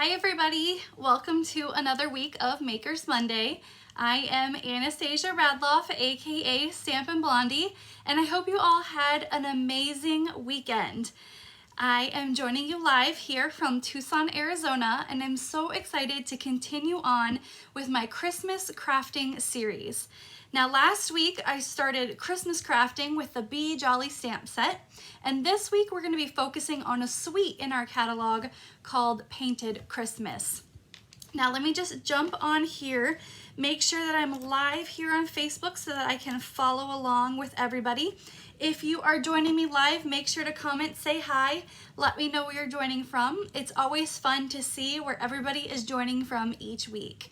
Hi everybody, welcome to another week of Makers Monday. I am Anastasia Radloff, aka Stampin' Blondie, and I hope you all had an amazing weekend. I am joining you live here from Tucson, Arizona, and I'm so excited to continue on with my Christmas crafting series. Now last week I started Christmas crafting with the Be Jolly stamp set, and this week we're going to be focusing on a suite in our catalog called Painted Christmas. Now let me just jump on here, make sure that I'm live here on Facebook so that I can follow along with everybody. If you are joining me live, make sure to comment, say hi, let me know where you're joining from. It's always fun to see where everybody is joining from each week.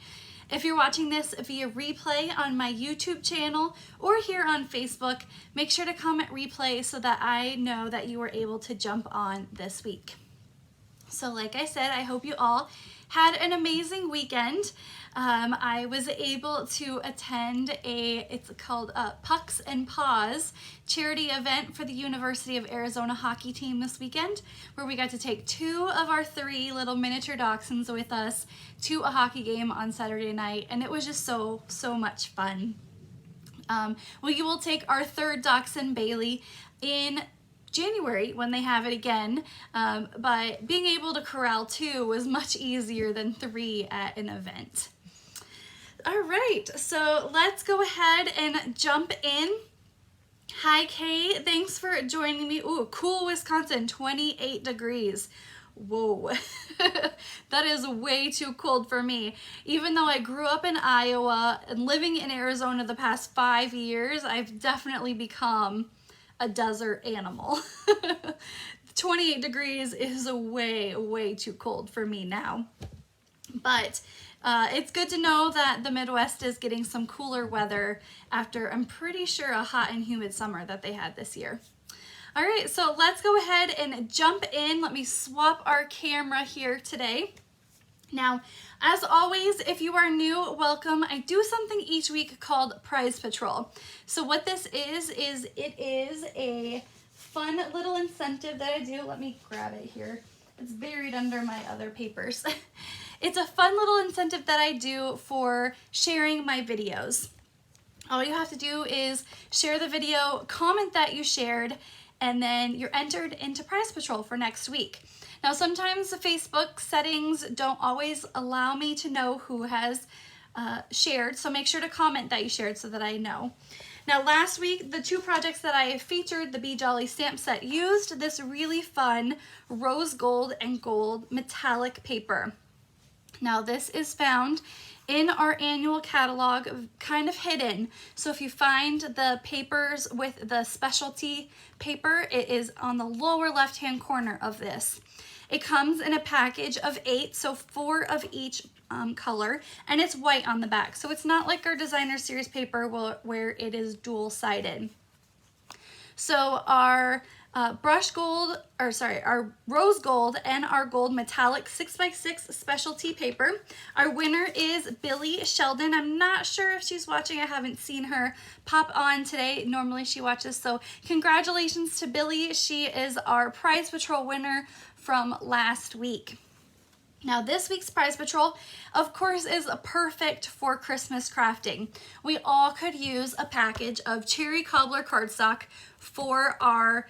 If you're watching this via replay on my YouTube channel or here on Facebook, make sure to comment replay so that I know that you were able to jump on this week. So like I said, I hope you all had an amazing weekend. I was able to attend it's called Pucks and Paws charity event for the University of Arizona hockey team this weekend, where we got to take 2 of our 3 little miniature dachshunds with us to a hockey game on Saturday night, and it was just so much fun. We will take our 3rd dachshund, Bailey, in January when they have it again, but being able to corral 2 was much easier than 3 at an event. All right, so let's go ahead and jump in. Hi Kay, thanks for joining me. Ooh, cool Wisconsin, 28 degrees. Whoa, that is way too cold for me. Even though I grew up in Iowa and living in Arizona the past 5 years, I've definitely become a desert animal. 28 degrees is way too cold for me now. But it's good to know that the Midwest is getting some cooler weather after, I'm pretty sure, a hot and humid summer that they had this year. All right, so let's go ahead and jump in. Let me swap our camera here today. Now, as always, if you are new, welcome. I do something each week called Prize Patrol. So what this is it is a fun little incentive that I do. Let me grab it here. It's buried under my other papers. It's a fun little incentive that I do for sharing my videos. All you have to do is share the video, comment that you shared, and then you're entered into Prize Patrol for next week. Now sometimes the Facebook settings don't always allow me to know who has shared, so make sure to comment that you shared so that I know. Now last week, the 2 projects that I featured, the Be Jolly stamp set, used this really fun rose gold and gold metallic paper. Now this is found in our annual catalog, kind of hidden. So if you find the papers with the specialty paper, it is on the lower left-hand corner of this. It comes in a package of 8, so 4 of each color, and it's white on the back. So it's not like our designer series paper where it is dual-sided. So our our rose gold and our gold metallic 6x6 specialty paper. Our winner is Billy Sheldon. I'm not sure if she's watching. I haven't seen her pop on today. Normally she watches, so congratulations to Billy. She is our Prize Patrol winner from last week. Now this week's Prize Patrol, of course, is perfect for Christmas crafting. We all could use a package of cherry cobbler cardstock for our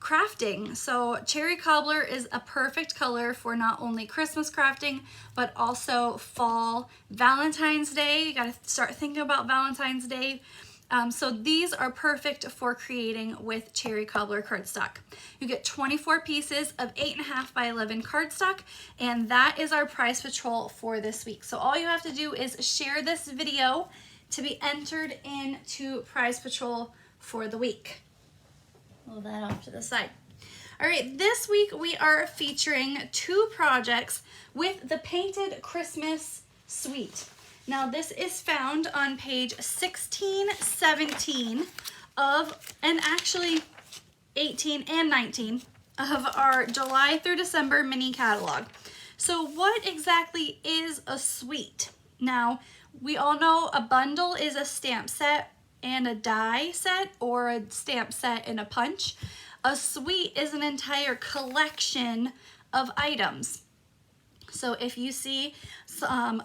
crafting. So cherry cobbler is a perfect color for not only Christmas crafting, but also fall, Valentine's Day. You gotta start thinking about Valentine's Day. So these are perfect for creating with cherry cobbler cardstock. You get 24 pieces of 8.5 by 11 cardstock, and that is our Prize Patrol for this week. So all you have to do is share this video to be entered into Prize Patrol for the week. Move that off to the side. All right, this week we are featuring 2 projects with the Painted Christmas Suite. Now this is found on page 16, 17 of, and actually 18 and 19 of our July through December mini catalog. So what exactly is a suite? Now, we all know a bundle is a stamp set and a die set, or a stamp set and a punch. A suite is an entire collection of items. So if you see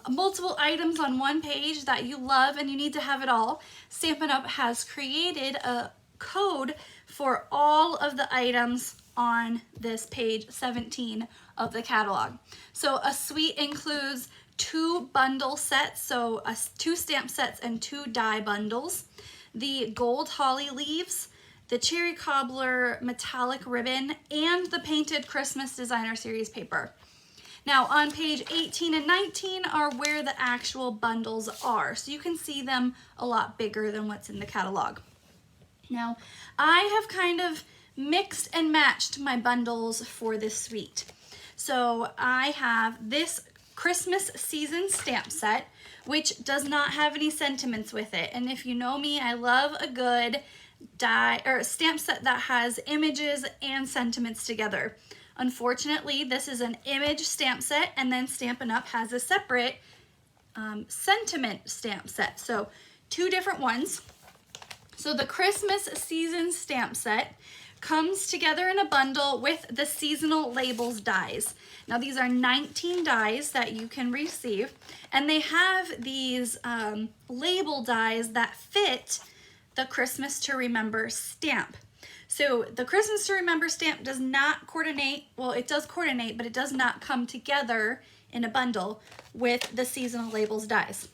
multiple items on one page that you love and you need to have it all, Stampin' Up! Has created a code for all of the items on this page 17 of the catalog. So a suite includes 2 bundle sets, so 2 stamp sets and 2 die bundles, the gold holly leaves, the cherry cobbler metallic ribbon, and the painted Christmas designer series paper. Now on page 18 and 19 are where the actual bundles are, so you can see them a lot bigger than what's in the catalog. Now I have kind of mixed and matched my bundles for this suite. So I have this Christmas season stamp set, which does not have any sentiments with it. And if you know me, I love a good die or stamp set that has images and sentiments together. Unfortunately, this is an image stamp set, and then Stampin' Up! Has a separate sentiment stamp set. So 2 different ones. So the Christmas season stamp set comes together in a bundle with the seasonal labels dies. Now these are 19 dies that you can receive, and they have these label dies that fit the Christmas to Remember stamp. So the Christmas to Remember stamp does not coordinate, well it does coordinate, but it does not come together in a bundle with the seasonal labels dies.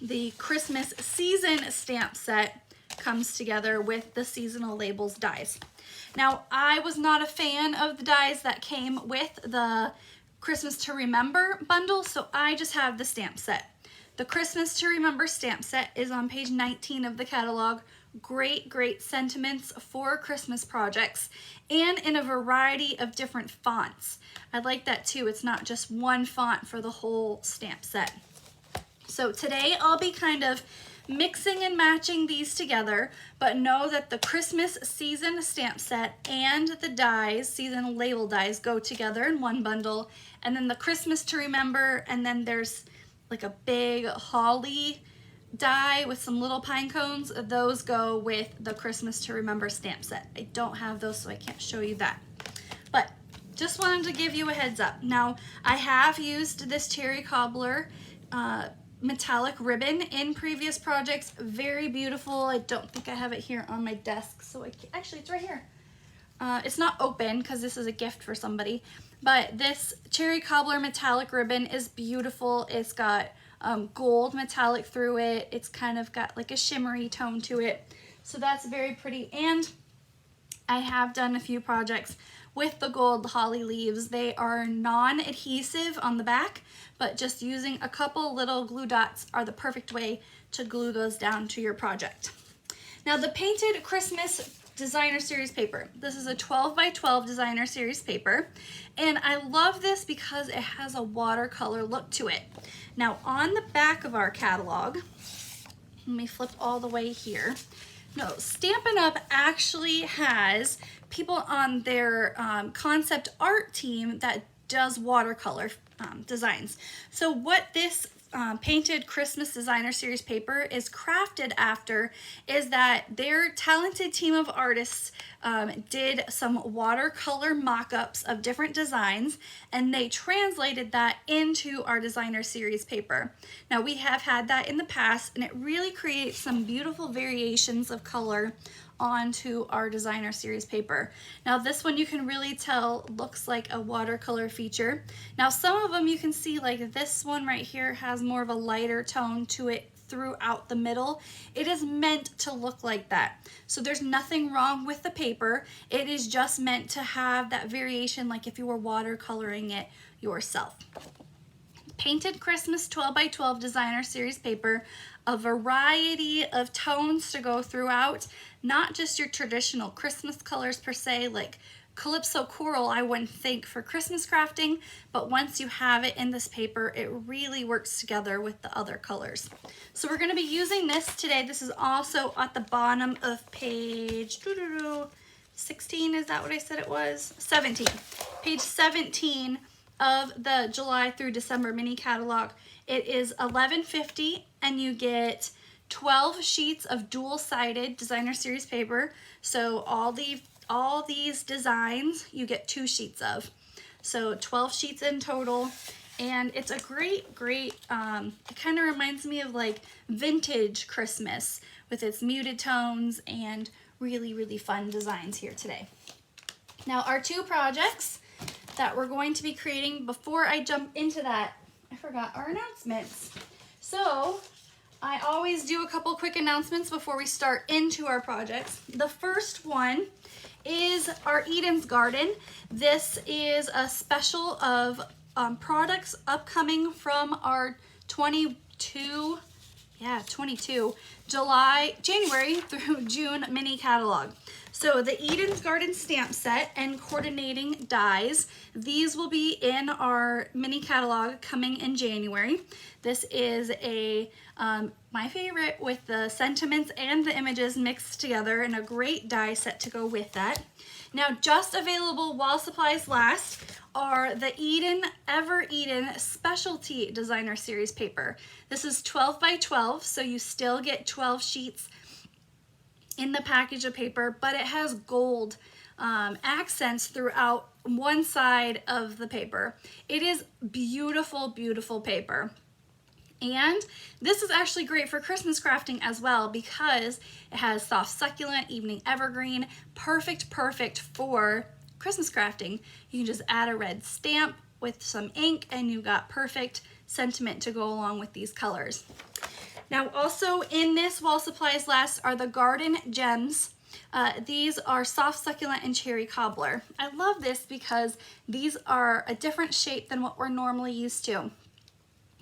The Christmas season stamp set comes together with the seasonal labels dies. Now I was not a fan of the dies that came with the Christmas to Remember bundle, so I just have the stamp set. The Christmas to Remember stamp set is on page 19 of the catalog. Great sentiments for Christmas projects, and in a variety of different fonts. I like that too. It's not just one font for the whole stamp set. So today I'll be kind of mixing and matching these together, but know that the Christmas season stamp set and the dies, season label dies, go together in one bundle, and then the Christmas to Remember, and then there's like a big holly die with some little pine cones. Those go with the Christmas to Remember stamp set. I don't have those, so I can't show you that, but just wanted to give you a heads up. Now I have used this cherry cobbler metallic ribbon in previous projects. Very beautiful. I don't think I have it here on my desk, so actually it's right here. It's not open because this is a gift for somebody, but this cherry cobbler metallic ribbon is beautiful. It's got gold metallic through it. It's kind of got like a shimmery tone to it, so that's very pretty. And I have done a few projects with the gold holly leaves. They are non-adhesive on the back, but just using a couple little glue dots are the perfect way to glue those down to your project. Now the painted Christmas designer series paper. This is a 12 by 12 designer series paper, and I love this because it has a watercolor look to it. Now on the back of our catalog, let me flip all the way here. No, Stampin' Up! Actually has people on their concept art team that does watercolor designs. So what this painted Christmas designer series paper is crafted after is that their talented team of artists did some watercolor mock-ups of different designs, and they translated that into our designer series paper. Now we have had that in the past, and it really creates some beautiful variations of color onto our designer series paper. Now this one you can really tell looks like a watercolor feature. Now some of them you can see, like this one right here has more of a lighter tone to it throughout the middle. It is meant to look like that. So there's nothing wrong with the paper. It is just meant to have that variation, like if you were watercoloring it yourself. Painted Christmas 12 by 12 designer series paper, a variety of tones to go throughout, not just your traditional Christmas colors per se, like Calypso Coral I wouldn't think for Christmas crafting, but once you have it in this paper, it really works together with the other colors. So we're going to be using this today. This is also at the bottom of page 16, is that what I said it was? 17. Page 17 of the July through December mini catalog. It is $11.50, and you get 12 sheets of dual-sided designer series paper. So all these designs you get 2 sheets of. So 12 sheets in total, And it's a great, it kind of reminds me of like vintage Christmas with its muted tones and really, really fun designs here today. Now our two projects that we're going to be creating, before I jump into that, I forgot our announcements. So I always do a couple quick announcements before we start into our projects. The first one is our Eden's Garden. This is a special of products upcoming from our 22 January through June mini catalog. So the Eden's Garden stamp set and coordinating dies, these will be in our mini catalog coming in January. This is a my favorite, with the sentiments and the images mixed together, and a great die set to go with that. Now, just available while supplies last are the Ever Eden Specialty Designer Series paper. This is 12 by 12, so you still get 12 sheets in the package of paper, but it has gold accents throughout one side of the paper. It is beautiful, beautiful paper. And this is actually great for Christmas crafting as well, because it has soft succulent, evening evergreen, perfect for Christmas crafting. You can just add a red stamp with some ink and you got perfect sentiment to go along with these colors. Now also in this while supplies last are the Garden Gems. These are soft succulent and cherry cobbler. I love this because these are a different shape than what we're normally used to.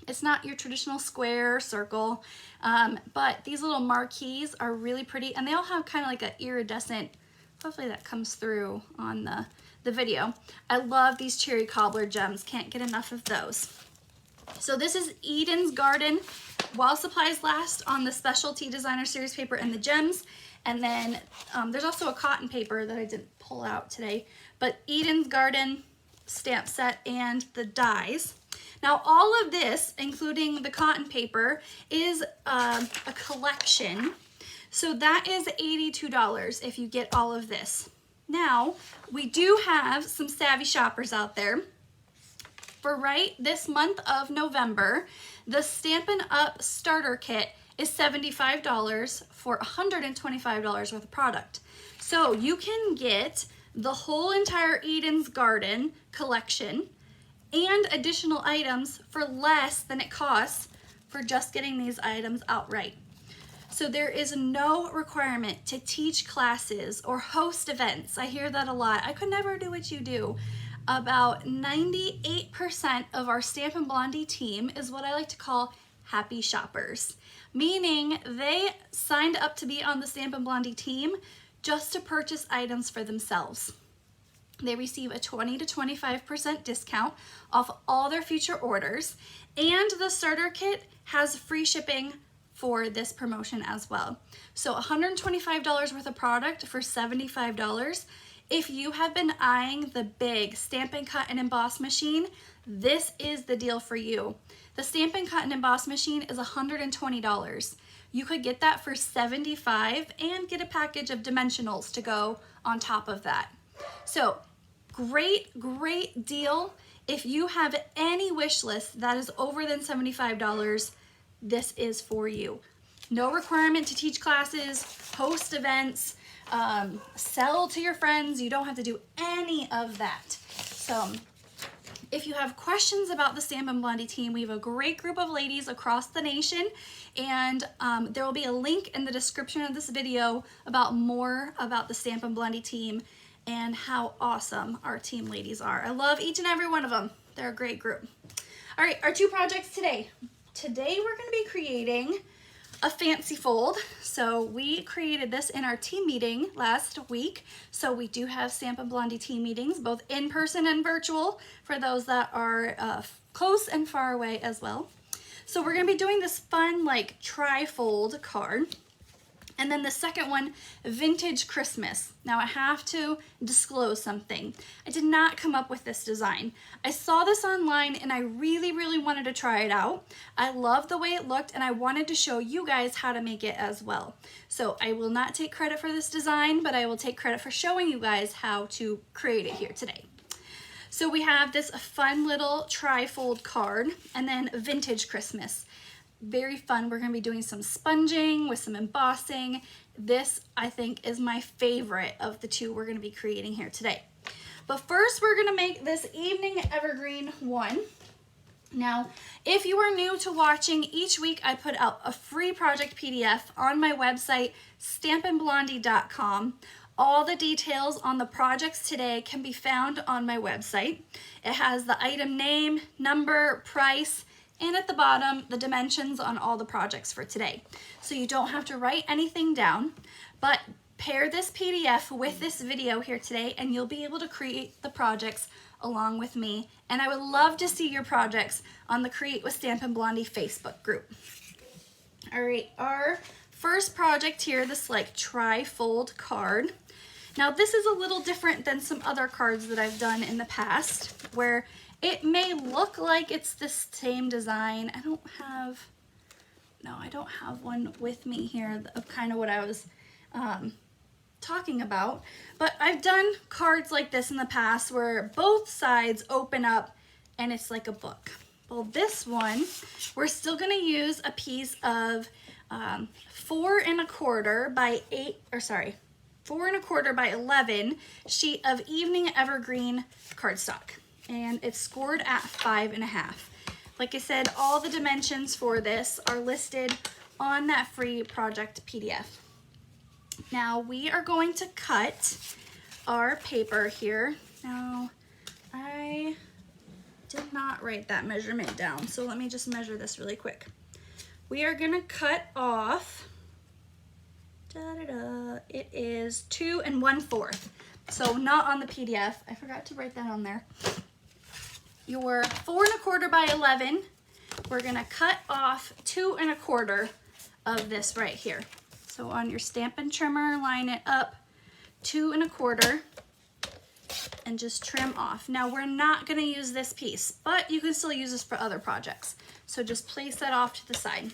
It's not your traditional square or circle, but these little marquees are really pretty, and they all have kind of like an iridescent, hopefully that comes through on the video. I love these cherry cobbler gems, can't get enough of those. So this is Eden's Garden while supplies last on the Specialty Designer Series paper and the gems. And then there's also a cotton paper that I didn't pull out today, but Eden's Garden stamp set and the dies. Now all of this, including the cotton paper, is a collection. So that is $82 if you get all of this. Now, we do have some savvy shoppers out there. For right this month of November, the Stampin' Up! Starter Kit is $75 for $125 worth of product. So you can get the whole entire Eden's Garden collection and additional items for less than it costs for just getting these items outright. So there is no requirement to teach classes or host events. I hear that a lot. I could never do what you do. About 98% of our Stampin' Blondie team is what I like to call happy shoppers, meaning they signed up to be on the Stampin' Blondie team just to purchase items for themselves. They receive a 20 to 25% discount off all their future orders, and the starter kit has free shipping for this promotion as well. So $125 worth of product for $75. If you have been eyeing the big Stampin' Cut and Emboss machine, this is the deal for you. The Stampin' Cut and Emboss machine is $120. You could get that for $75 and get a package of dimensionals to go on top of that. So great deal. If you have any wish list that is over than $75, this is for you. No requirement to teach classes, host events, sell to your friends. You don't have to do any of that. So if you have questions about the Stampin' Blondie team, we have a great group of ladies across the nation, and there will be a link in the description of this video about more about the Stampin' Blondie team and how awesome our team ladies are. I love each and every one of them. They're a great group. All right, our two projects today. Today we're going to be creating a fancy fold. So we created this in our team meeting last week. So we do have Stampin' Blondie team meetings, both in person and virtual, for those that are close and far away as well. So we're going to be doing this fun like tri-fold card. And then the second one, Vintage Christmas. Now I have to disclose something. I did not come up with this design. I saw this online and I really wanted to try it out. I love the way it looked and I wanted to show you guys how to make it as well. So I will not take credit for this design, but I will take credit for showing you guys how to create it here today. So we have this fun little tri-fold card, and then Vintage Christmas. Very fun. We're going to be doing some sponging with some embossing. This, I think, is my favorite of the two we're going to be creating here today. But first, we're going to make this evening evergreen one. Now, if you are new to watching, each week I put out a free project PDF on my website, stampinblondie.com. All the details on the projects today can be found on my website. It has the item name, number, price, and at the bottom, the dimensions on all the projects for today. So you don't have to write anything down, but pair this PDF with this video here today and you'll be able to create the projects along with me. And I would love to see your projects on the Create with Stampin' Blondie Facebook group. All right, our first project here, this like tri-fold card. Now this is a little different than some other cards that I've done in the past where it may look like it's the same design. I don't have one with me here of kind of what I was talking about, but I've done cards like this in the past where both sides open up and it's like a book. Well, this one, we're still gonna use a piece of 4 1/4 by 4 1/4 by 11 sheet of Evening Evergreen cardstock. And it's scored at 5 1/2. Like I said, all the dimensions for this are listed on that free project PDF. Now we are going to cut our paper here. Now I did not write that measurement down, so let me just measure this really quick. We are gonna cut off, it is 2 1/4. So not on the PDF, I forgot to write that on there. Your 4 1/4 by 11, we're gonna cut off 2 1/4 of this right here. So on your Stampin' trimmer, line it up 2 1/4 and just trim off. Now we're not gonna use this piece, but you can still use this for other projects. So just place that off to the side.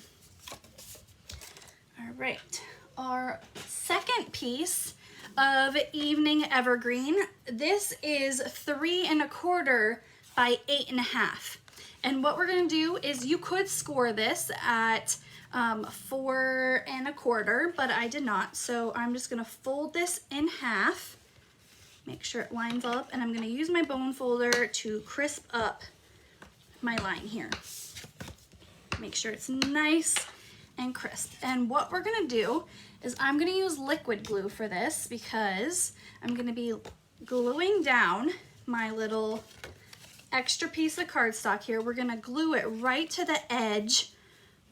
All right, our second piece of Evening Evergreen, this is 3 1/4 by 8 1/2. And what we're gonna do is you could score this at 4 1/4, but I did not. So I'm just gonna fold this in half, make sure it lines up, and I'm gonna use my bone folder to crisp up my line here. Make sure it's nice and crisp. And what we're gonna do is I'm gonna use liquid glue for this because I'm gonna be gluing down my little extra piece of cardstock here. We're gonna glue it right to the edge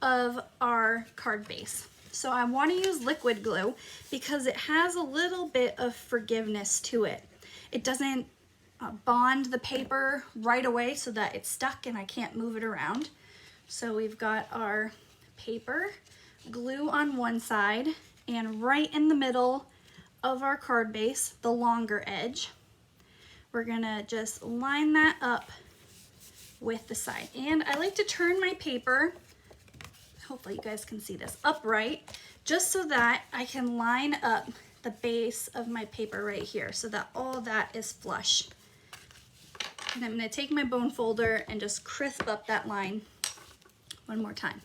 of our card base. So I want to use liquid glue because it has a little bit of forgiveness to it. It doesn't bond the paper right away so that it's stuck and I can't move it around. So we've got our paper, glue on one side, and right in the middle of our card base, the longer edge, we're gonna just line that up with the side. And I like to turn my paper, hopefully you guys can see this, upright, just so that I can line up the base of my paper right here so that all that is flush. And I'm gonna take my bone folder and just crisp up that line one more time.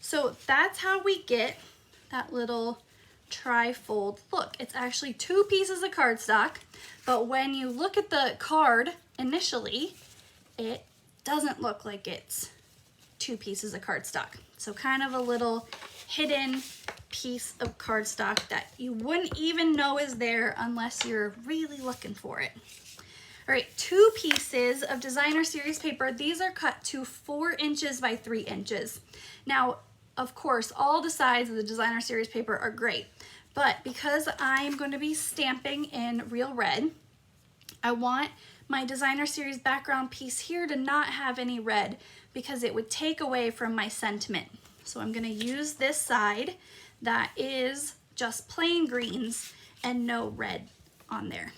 So that's how we get that little tri-fold look. It's actually 2 pieces of cardstock, but when you look at the card initially, it doesn't look like it's 2 pieces of cardstock. So kind of a little hidden piece of cardstock that you wouldn't even know is there unless you're really looking for it. All right, 2 pieces of designer series paper. These are cut to 4 inches by 3 inches. Now, of course, all the sides of the designer series paper are great, but because I'm going to be stamping in real red, I want my designer series background piece here to not have any red because it would take away from my sentiment. So I'm going to use this side that is just plain greens and no red on there.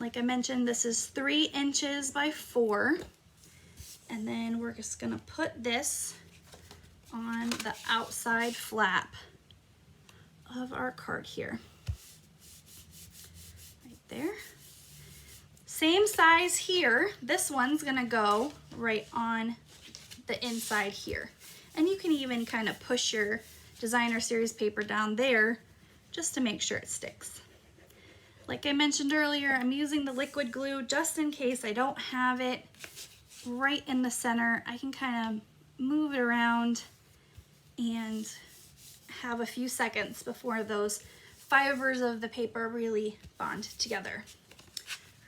Like I mentioned, this is 3 inches by 4, and then we're just going to put this on the outside flap of our card here. Right there. Same size here. This one's gonna go right on the inside here. And you can even kind of push your designer series paper down there just to make sure it sticks. Like I mentioned earlier, I'm using the liquid glue just in case I don't have it right in the center. I can kind of move it around and have a few seconds before those fibers of the paper really bond together.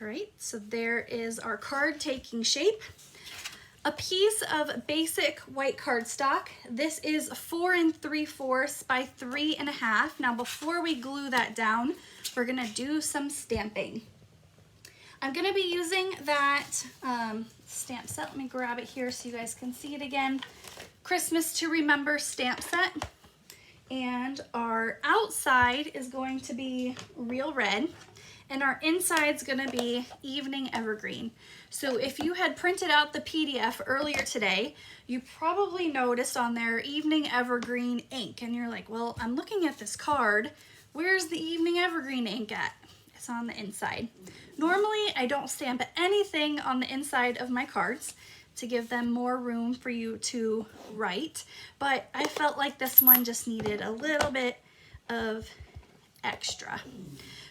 All right, so there is our card taking shape. A piece of basic white cardstock. This is 4 3/4 by 3 1/2. Now before we glue that down, we're gonna do some stamping. I'm gonna be using that stamp set. Let me grab it here so you guys can see it again. Christmas to Remember stamp set. And our outside is going to be Real Red, and our inside's gonna be Evening Evergreen. So if you had printed out the PDF earlier today, you probably noticed on there Evening Evergreen ink, and you're like, well, I'm looking at this card. Where's the Evening Evergreen ink at? It's on the inside. Normally, I don't stamp anything on the inside of my cards to give them more room for you to write, but I felt like this one just needed a little bit of extra.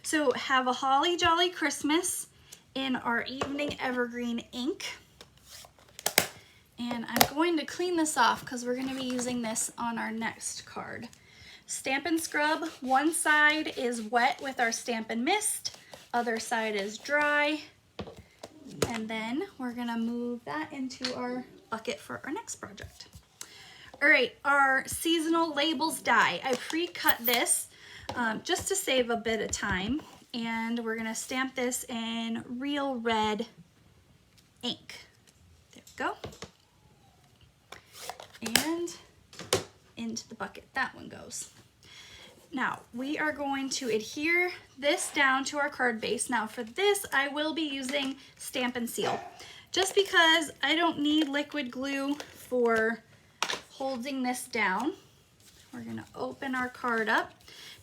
So have a holly jolly Christmas in our Evening Evergreen ink. And I'm going to clean this off because we're going to be using this on our next card. Stampin' Scrub, one side is wet with our Stampin' Mist, other side is dry. And then we're gonna move that into our bucket for our next project. All right, our seasonal labels die. I pre-cut this just to save a bit of time, and we're gonna stamp this in Real Red ink. There we go. And into the bucket that one goes. Now, we are going to adhere this down to our card base. Now for this, I will be using Stampin' Seal. Just because I don't need liquid glue for holding this down, we're gonna open our card up.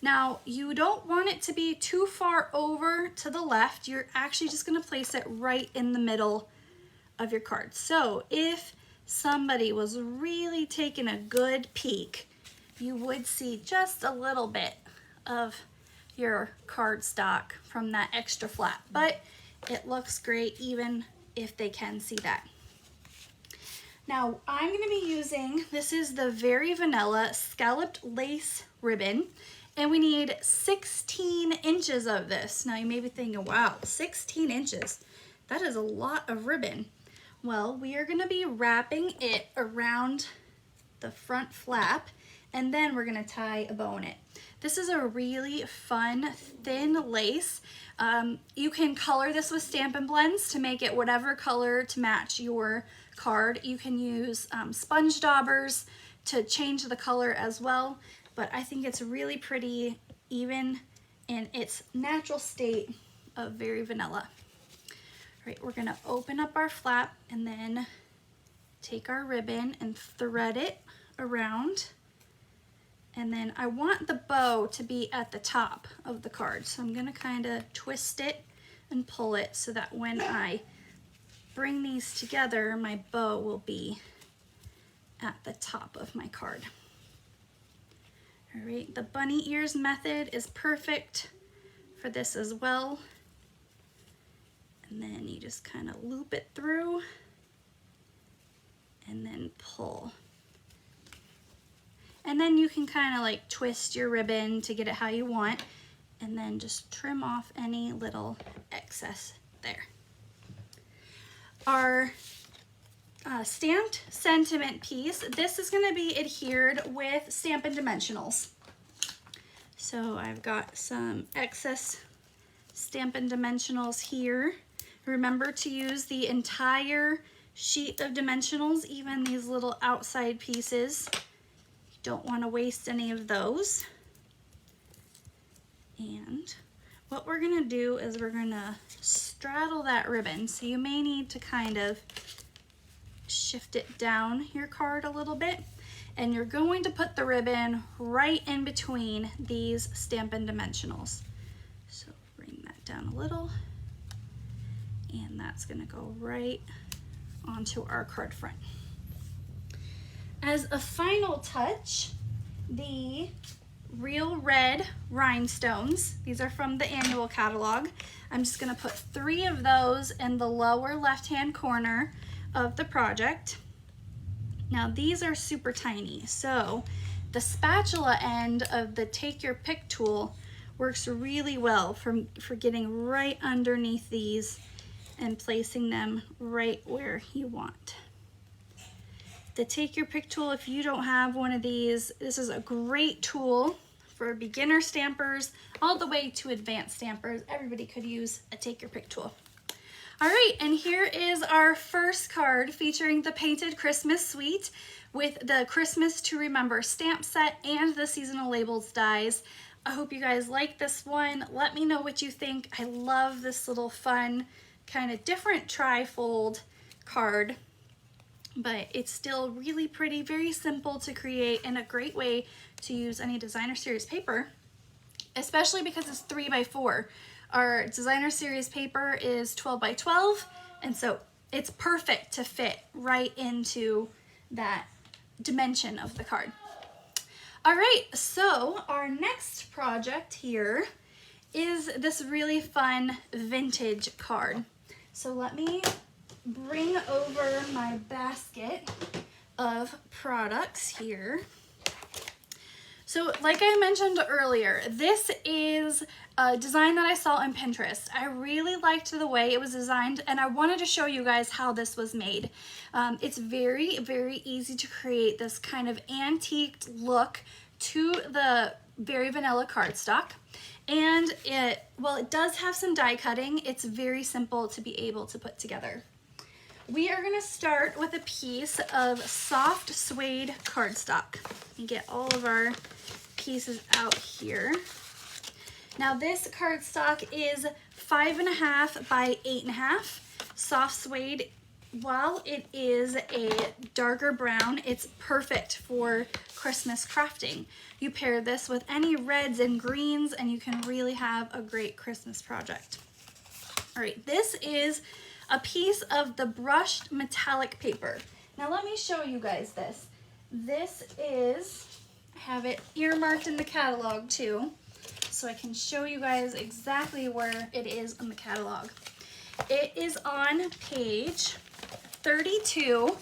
Now, you don't want it to be too far over to the left. You're actually just gonna place it right in the middle of your card. So if somebody was really taking a good peek, you would see just a little bit of your cardstock from that extra flap, but it looks great even if they can see that. Now I'm going to be using, this is the Very Vanilla Scalloped Lace Ribbon, and we need 16 inches of this. Now you may be thinking, wow, 16 inches, that is a lot of ribbon. Well, we are going to be wrapping it around the front flap, and then we're gonna tie a bow in it. This is a really fun, thin lace. You can color this with Stampin' Blends to make it whatever color to match your card. You can use sponge daubers to change the color as well, but I think it's really pretty even in its natural state of Very Vanilla. All right, we're gonna open up our flap and then take our ribbon and thread it around. And then I want the bow to be at the top of the card. So I'm gonna kind of twist it and pull it so that when I bring these together, my bow will be at the top of my card. All right, the bunny ears method is perfect for this as well. And then you just kind of loop it through and then pull. And then you can kind of like twist your ribbon to get it how you want, and then just trim off any little excess there. Our stamped sentiment piece, this is going to be adhered with Stampin' Dimensionals. So I've got some excess Stampin' Dimensionals here. Remember to use the entire sheet of dimensionals, even these little outside pieces. Don't want to waste any of those. And what we're going to do is we're going to straddle that ribbon. So you may need to kind of shift it down your card a little bit. And you're going to put the ribbon right in between these Stampin' Dimensionals. So bring that down a little. And that's gonna go right onto our card front. As a final touch, the Real Red rhinestones. These are from the annual catalog. I'm just gonna put 3 of those in the lower left-hand corner of the project. Now these are super tiny, so the spatula end of the Take Your Pick tool works really well for getting right underneath these and placing them right where you want. The Take Your Pick tool, if you don't have one of these, this is a great tool for beginner stampers all the way to advanced stampers. Everybody could use a Take Your Pick tool. All right, and here is our first card featuring the Painted Christmas Suite with the Christmas to Remember stamp set and the seasonal labels dies. I hope you guys like this one. Let me know what you think. I love this little fun, kind of different tri-fold card, but it's still really pretty, very simple to create, and a great way to use any designer series paper, especially because it's 3x4. Our designer series paper is 12x12, and so it's perfect to fit right into that dimension of the card. All right, so our next project here is this really fun vintage card. So let me bring over my basket of products here. So like I mentioned earlier, this is a design that I saw on Pinterest. I really liked the way it was designed, and I wanted to show you guys how this was made. It's very, very easy to create this kind of antiqued look to the very vanilla cardstock. And it does have some die cutting. It's very simple to be able to put together. We are gonna start with a piece of soft suede cardstock. Let me get all of our pieces out here. Now this cardstock is 5.5 by 8.5. Soft suede, while it is a darker brown, it's perfect for Christmas crafting. You pair this with any reds and greens and you can really have a great Christmas project. All right, this is a piece of the brushed metallic paper. Now let me show you guys this. This is, I have it earmarked in the catalog too, so I can show you guys exactly where it is in the catalog. It is on page 32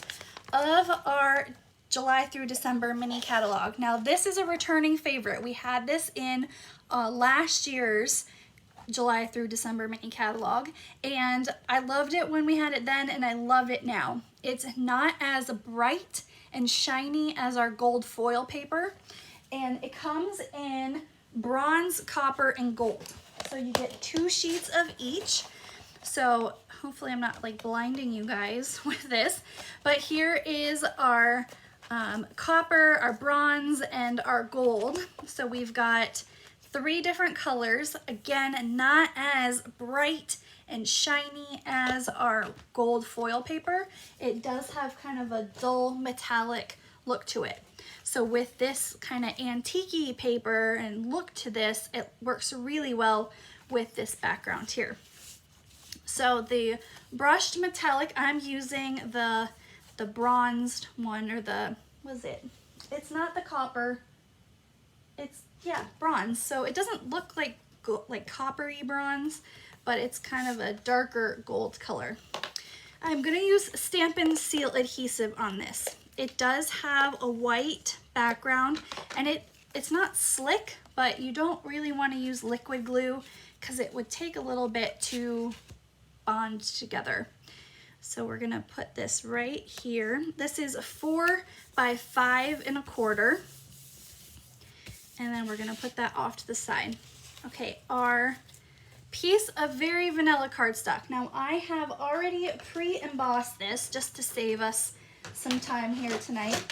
of our July through December mini catalog. Now this is a returning favorite. We had this in last year's July through December mini catalog, and I loved it when we had it then, and I love it now. It's not as bright and shiny as our gold foil paper, and it comes in bronze, copper, and gold. So you get 2 sheets of each. So hopefully I'm not like blinding you guys with this, but here is our copper, our bronze, and our gold. So we've got 3 different colors. Again, not as bright and shiny as our gold foil paper. It does have kind of a dull metallic look to it. So with this kind of antique-y paper and look to this, it works really well with this background here. So the brushed metallic, I'm using the bronzed one, or the, what is it? It's not the copper, it's, yeah, bronze. So it doesn't look like coppery bronze, but it's kind of a darker gold color. I'm gonna use Stampin' Seal Adhesive on this. It does have a white background, and it's not slick, but you don't really want to use liquid glue because it would take a little bit to bond together. So we're gonna put this right here. This is 4 by 5 1/4. And then we're gonna put that off to the side. Okay, our piece of very vanilla cardstock. Now I have already pre-embossed this just to save us some time here tonight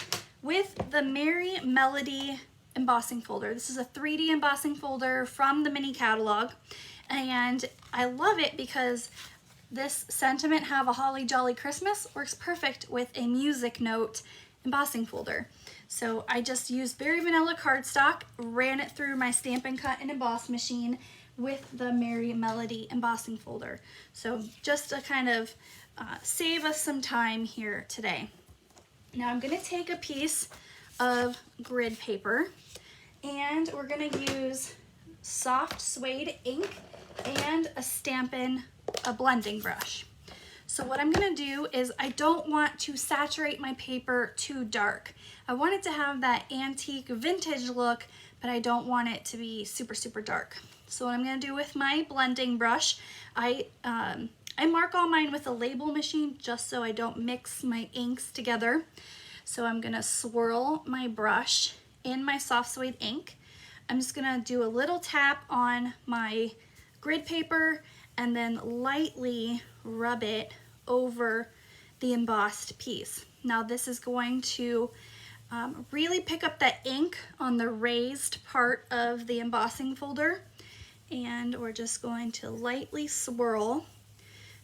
with the Merry Melody embossing folder. This is a 3D embossing folder from the mini catalog, and I love it because this sentiment, have a holly jolly Christmas, works perfect with a music note embossing folder. So I just used very vanilla cardstock, ran it through my Stampin' Cut and Emboss machine, with the Merry Melody embossing folder. So just to kind of save us some time here today. Now I'm going to take a piece of grid paper and we're going to use soft suede ink and a Stampin' blending brush. So what I'm going to do is I don't want to saturate my paper too dark. I want it to have that antique vintage look, but I don't want it to be super dark. So what I'm going to do with my blending brush, I mark all mine with a label machine just so I don't mix my inks together. So I'm going to swirl my brush in my soft suede ink. I'm just going to do a little tap on my grid paper and then lightly rub it over the embossed piece. Now this is going to really pick up that ink on the raised part of the embossing folder, and we're just going to lightly swirl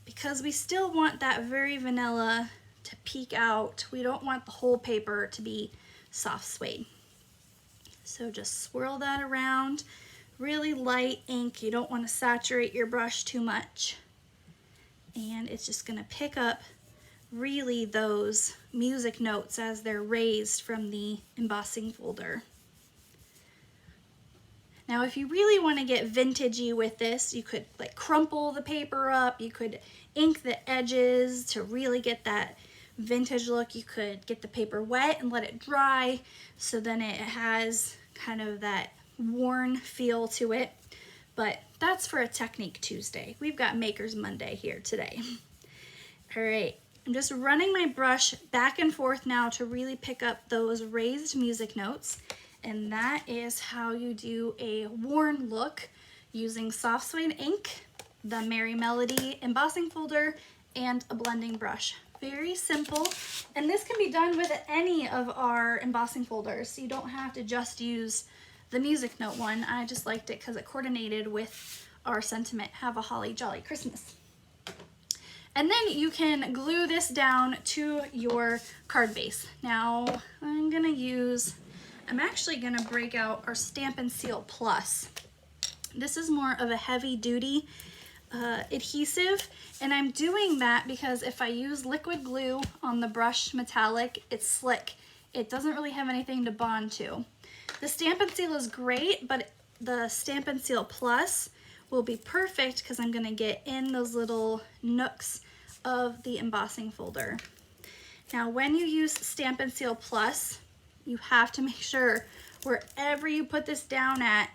because we still want that very vanilla to peek out. We don't want the whole paper to be soft suede. So just swirl that around. Really light ink. You don't want to saturate your brush too much. And it's just going to pick up really those music notes as they're raised from the embossing folder. Now if you really want to get vintagey with this, you could like crumple the paper up, you could ink the edges to really get that vintage look. You could get the paper wet and let it dry so then it has kind of that worn feel to it. But that's for a Technique Tuesday. We've got Makers Monday here today. All right, I'm just running my brush back and forth now to really pick up those raised music notes. And that is how you do a worn look using soft suede ink, the Merry Melody embossing folder, and a blending brush. Very simple. And this can be done with any of our embossing folders. So you don't have to just use the music note one. I just liked it because it coordinated with our sentiment, have a holly jolly Christmas. And then you can glue this down to your card base. Now I'm actually gonna break out our Stampin' Seal Plus. This is more of a heavy duty adhesive, and I'm doing that because if I use liquid glue on the brush metallic, it's slick. It doesn't really have anything to bond to. The Stampin' Seal is great, but the Stampin' Seal Plus will be perfect because I'm gonna get in those little nooks of the embossing folder. Now, when you use Stampin' Seal Plus, you have to make sure wherever you put this down at,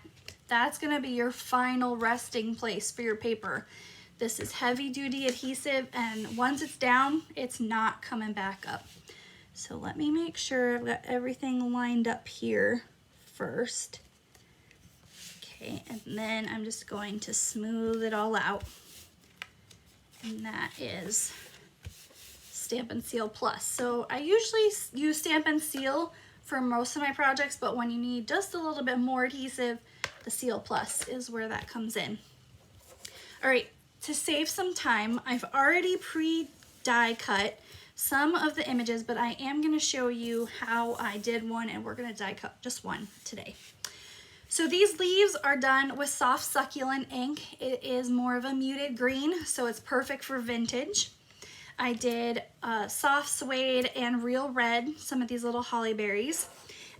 that's gonna be your final resting place for your paper. This is heavy duty adhesive, and once it's down, it's not coming back up. So let me make sure I've got everything lined up here first. Okay, and then I'm just going to smooth it all out. And that is Stampin' Seal Plus. So I usually use Stampin' Seal for most of my projects, but when you need just a little bit more adhesive, the Seal Plus is where that comes in. All right, to save some time, I've already pre-die cut some of the images, but I am gonna show you how I did one, and we're gonna die cut just one today. So these leaves are done with soft succulent ink. It is more of a muted green, so it's perfect for vintage. I did soft suede and real red, some of these little holly berries.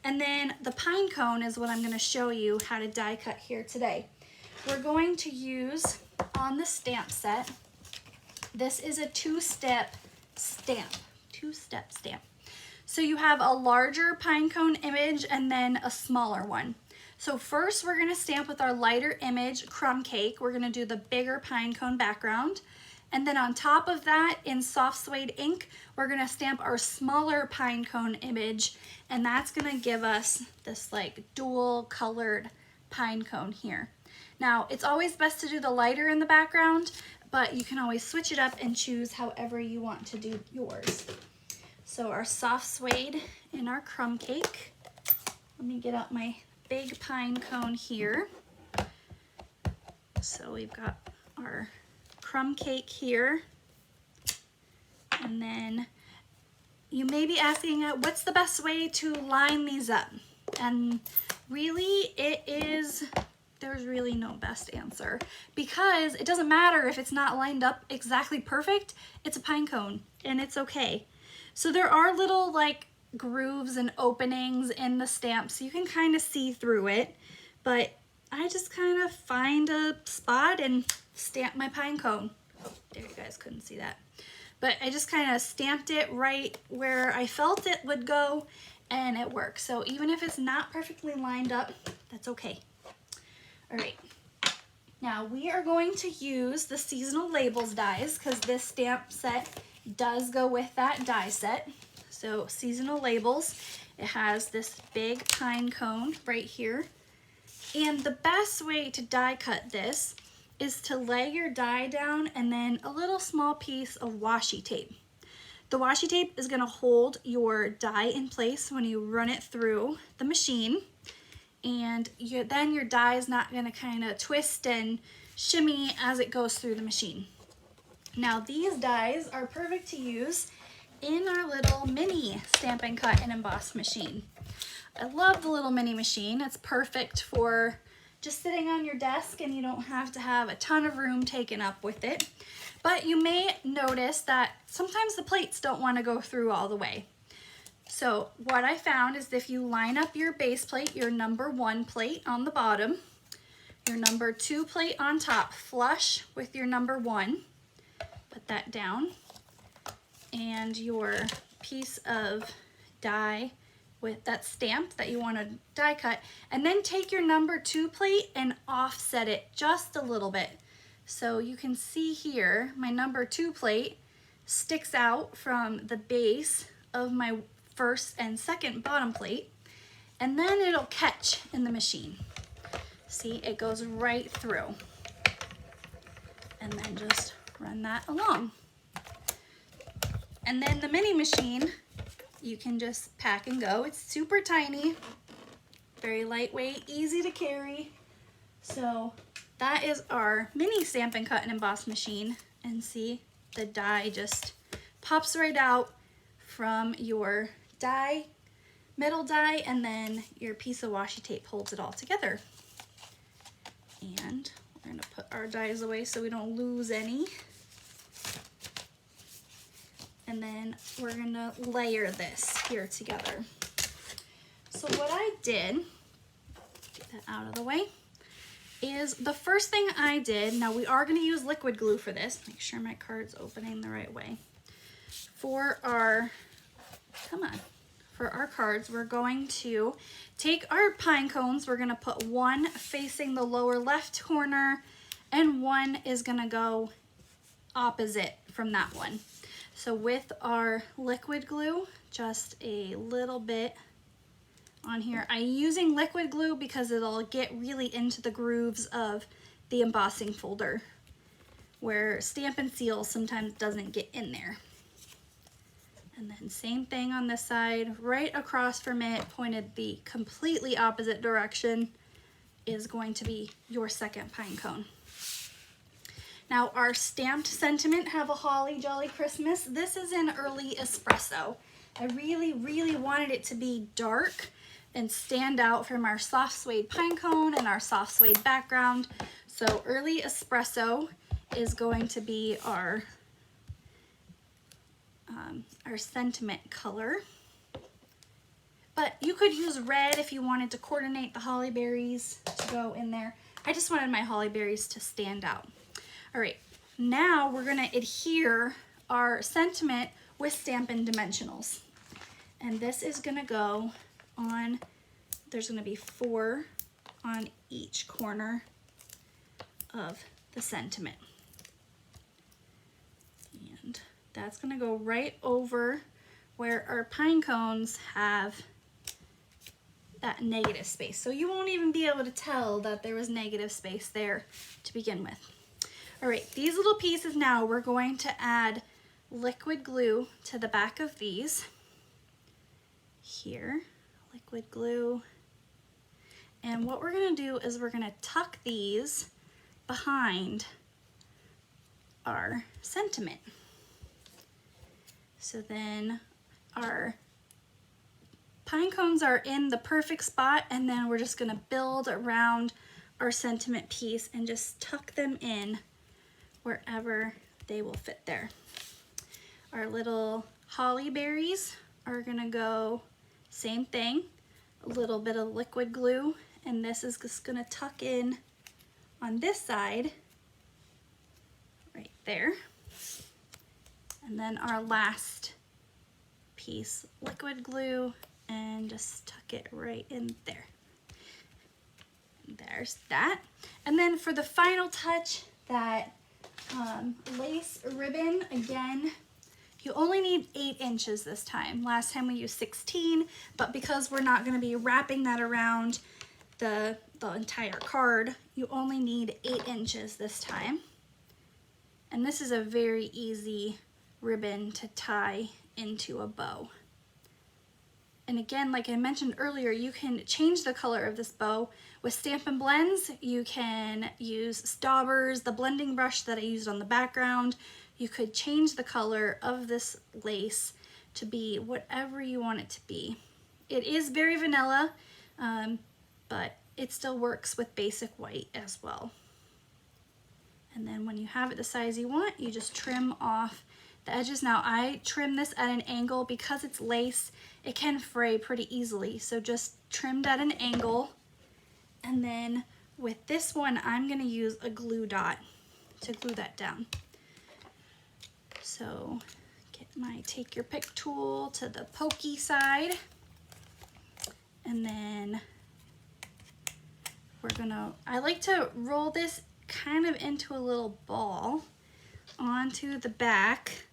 And then the pine cone is what I'm gonna show you how to die cut here today. We're going to use on the stamp set, this is a two-step stamp. So you have a larger pine cone image and then a smaller one. So first we're gonna stamp with our lighter image, crumb cake. We're gonna do the bigger pine cone background. And then on top of that, in soft suede ink, we're gonna stamp our smaller pine cone image, and that's gonna give us this like dual colored pine cone here. Now, it's always best to do the lighter in the background, but you can always switch it up and choose however you want to do yours. So our soft suede and our crumb cake. Let me get out my big pine cone here. So we've got our crumb cake here. And then you may be asking, what's the best way to line these up? And really it is there's really no best answer because it doesn't matter if it's not lined up exactly perfect. It's a pine cone and it's okay. So there are little like grooves and openings in the stamp so you can kind of see through it, but I just kind of find a spot and stamp my pine cone. Oh, there, you guys couldn't see that. But I just kind of stamped it right where I felt it would go and it works. So even if it's not perfectly lined up, that's okay. All right, now we are going to use the seasonal labels dies because this stamp set does go with that die set. So seasonal labels, it has this big pine cone right here. And the best way to die cut this is to lay your die down and then a little small piece of washi tape. The washi tape is going to hold your die in place when you run it through the machine, and then your die is not going to kind of twist and shimmy as it goes through the machine. Now these dies are perfect to use in our little mini Stampin' Cut and Emboss machine. I love the little mini machine. It's perfect for just sitting on your desk and you don't have to have a ton of room taken up with it. But you may notice that sometimes the plates don't want to go through all the way. So what I found is if you line up your base plate, your number 1 plate on the bottom, your number 2 plate on top, flush with your number 1, put that down, and your piece of die with that stamp that you want to die cut, and then take your number 2 plate and offset it just a little bit. So you can see here my number 2 plate sticks out from the base of my first and second bottom plate, and then it'll catch in the machine. See, it goes right through. And then just run that along. And then the mini machine, you can just pack and go. It's super tiny, very lightweight, easy to carry. So that is our mini Stampin' Cut and Emboss machine. And see, the die just pops right out from your die, metal die, and then your piece of washi tape holds it all together. And we're gonna put our dies away so we don't lose any. And then we're gonna layer this here together. So what I did, get that out of the way, is the first thing I did, now we are gonna use liquid glue for this, make sure my card's opening the right way. For our, for our cards, we're going to take our pine cones, we're gonna put one facing the lower left corner and one is gonna go opposite from that one. So with our liquid glue, just a little bit on here. I'm using liquid glue because it'll get really into the grooves of the embossing folder where Stampin' Seal sometimes doesn't get in there. And then same thing on this side, right across from it, pointed the completely opposite direction, is going to be your second pine cone. Now our stamped sentiment, have a holly jolly Christmas. This is in Early Espresso. I really, really wanted it to be dark and stand out from our soft suede pine cone and our soft suede background. So Early Espresso is going to be our sentiment color. But you could use red if you wanted to coordinate the holly berries to go in there. I just wanted my holly berries to stand out. All right, now we're gonna adhere our sentiment with Stampin' Dimensionals. And this is gonna go on, there's gonna be 4 on each corner of the sentiment. And that's gonna go right over where our pine cones have that negative space. So you won't even be able to tell that there was negative space there to begin with. All right, these little pieces now, we're going to add liquid glue to the back of these. Here, liquid glue. And what we're gonna do is we're gonna tuck these behind our sentiment. So then our pine cones are in the perfect spot, and then we're just gonna build around our sentiment piece and just tuck them in wherever they will fit there. Our little holly berries are gonna go same thing, a little bit of liquid glue, and this is just gonna tuck in on this side right there. And then our last piece, liquid glue, and just tuck it right in there. There's that. And then for the final touch, that lace ribbon, again, you only need 8 inches this time. Last time we used 16, but because we're not gonna be wrapping that around the entire card, you only need 8 inches this time. And this is a very easy ribbon to tie into a bow. And again, like I mentioned earlier, you can change the color of this bow with Stampin' Blends. You can use Staubers, the blending brush that I used on the background. You could change the color of this lace to be whatever you want it to be. It is very vanilla, but it still works with basic white as well. And then when you have it the size you want, you just trim off the edges. Now I trim this at an angle because it's lace. It can fray pretty easily, so just trimmed at an angle. And then with this one, I'm gonna use a glue dot to glue that down. So get my take your pick tool to the pokey side, and then I like to roll this kind of into a little ball onto the back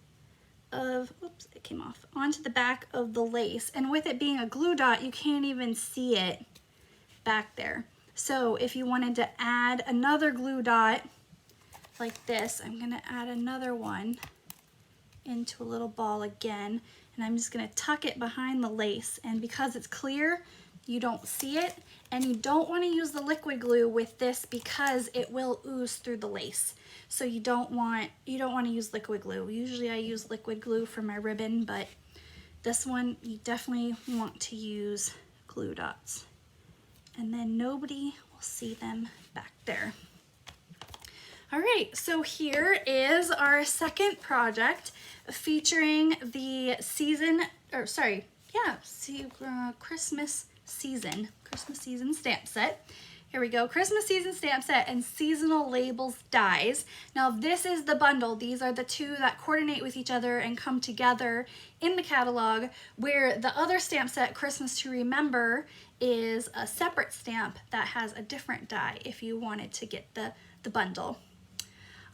of, oops, it came off, onto the back of the lace. And with it being a glue dot, you can't even see it back there. So if you wanted to add another glue dot like this, I'm gonna add another one into a little ball again, and I'm just gonna tuck it behind the lace. And because it's clear, you don't see it, and you don't want to use the liquid glue with this because it will ooze through the lace. So you don't want to use liquid glue. Usually I use liquid glue for my ribbon, but this one you definitely want to use glue dots. And then nobody will see them back there. All right, so here is our second project featuring the Christmas season stamp set. Here we go, Christmas season stamp set and seasonal labels dies. Now this is the bundle. These are the two that coordinate with each other and come together in the catalog, where the other stamp set, Christmas to Remember, is a separate stamp that has a different die if you wanted to get the bundle.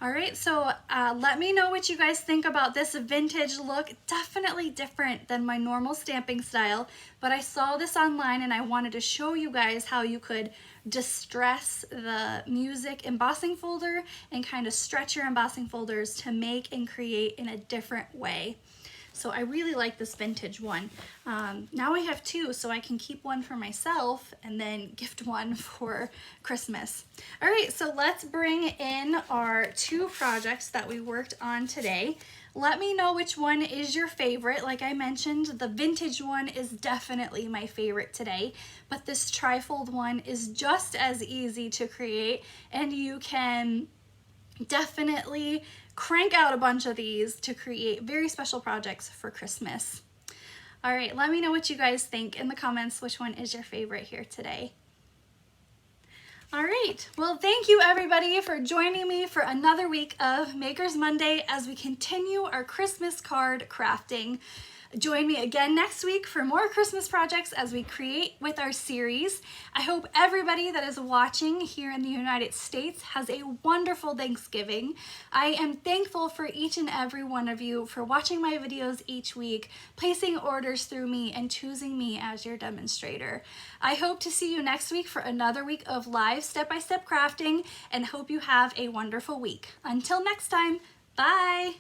All right, so let me know what you guys think about this vintage look. Definitely different than my normal stamping style, but I saw this online and I wanted to show you guys how you could distress the music embossing folder and kind of stretch your embossing folders to make and create in a different way. So I really like this vintage one. Now I have two, so I can keep one for myself and then gift one for Christmas. All right, so let's bring in our two projects that we worked on today. Let me know which one is your favorite. Like I mentioned, the vintage one is definitely my favorite today, but this trifold one is just as easy to create, and you can definitely crank out a bunch of these to create very special projects for Christmas. All right, let me know what you guys think in the comments, which one is your favorite here today. All right, well, thank you everybody for joining me for another week of Makers Monday as we continue our Christmas card crafting. Join me again next week for more Christmas projects as we create with our series. I hope everybody that is watching here in the United States has a wonderful Thanksgiving. I am thankful for each and every one of you for watching my videos each week, placing orders through me, and choosing me as your demonstrator. I hope to see you next week for another week of live step-by-step crafting, and hope you have a wonderful week. Until next time, bye!